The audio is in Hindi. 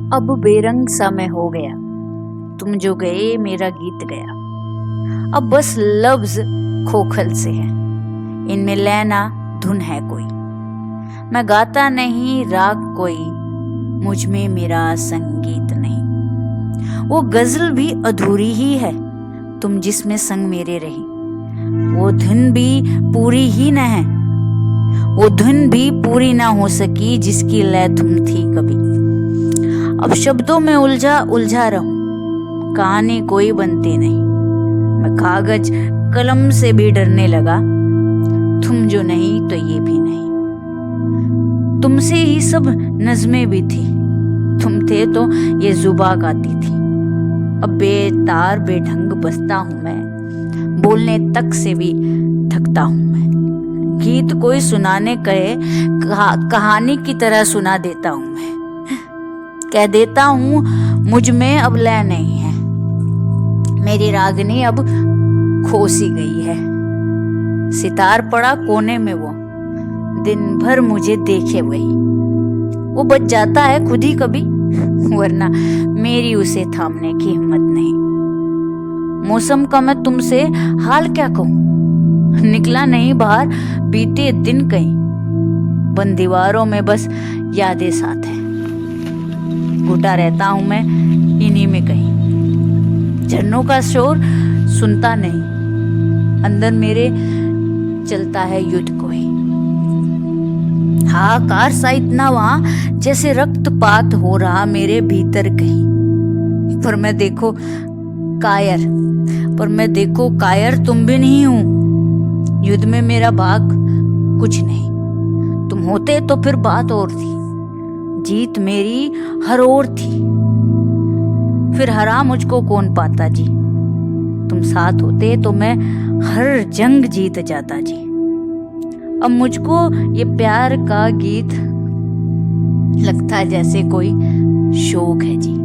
अब बेरंग सा मैं हो गया, तुम जो गए मेरा गीत गया। अब बस लफ्ज खोखल से है, इनमें लैना धुन है कोई। मैं गाता नहीं राग कोई, मुझ में मेरा संगीत नहीं। वो गजल भी अधूरी ही है, तुम जिसमें संग मेरे रही। वो धुन भी पूरी ही न है, वो धुन भी पूरी ना हो सकी जिसकी लय तुम थी कभी। अब शब्दों में उलझा उलझा रहूं, कहानी कोई बनती नहीं। मैं कागज कलम से भी डरने लगा, तुम जो नहीं तो ये भी नहीं। तुमसे ही सब नज़में भी थी, तुम थे तो ये जुबा गाती थी। अब बेतार बेढंग बसता हूं मैं, बोलने तक से भी थकता हूं मैं। गीत कोई सुनाने कहे कहानी की तरह सुना देता हूं मैं। कह देता हूं मुझ में अब लय नहीं है, मेरी रागनी अब खो सी गई है। सितार पड़ा कोने में वो, दिन भर मुझे देखे वही। वो बच जाता है खुद ही कभी, वरना मेरी उसे थामने की हिम्मत नहीं। मौसम का मैं तुमसे हाल क्या कहूं, निकला नहीं बाहर बीते दिन कहीं। बंद दीवारों में बस यादें साथ है, घुटा रहता हूं मैं इन्हीं में कहीं। झरनों का शोर सुनता नहीं, अंदर मेरे चलता है युद्ध कोई। हाहाकार सा इतना वहां जैसे रक्तपात हो रहा मेरे भीतर कहीं। पर मैं देखो कायर तुम भी नहीं हूं। युद्ध में मेरा भाग कुछ नहीं, तुम होते तो फिर बात और थी। जीत मेरी हर ओर थी, फिर हरा मुझको कौन पाता जी। तुम साथ होते तो मैं हर जंग जीत जाता जी। अब मुझको ये प्यार का गीत लगता है जैसे कोई शोक है जी।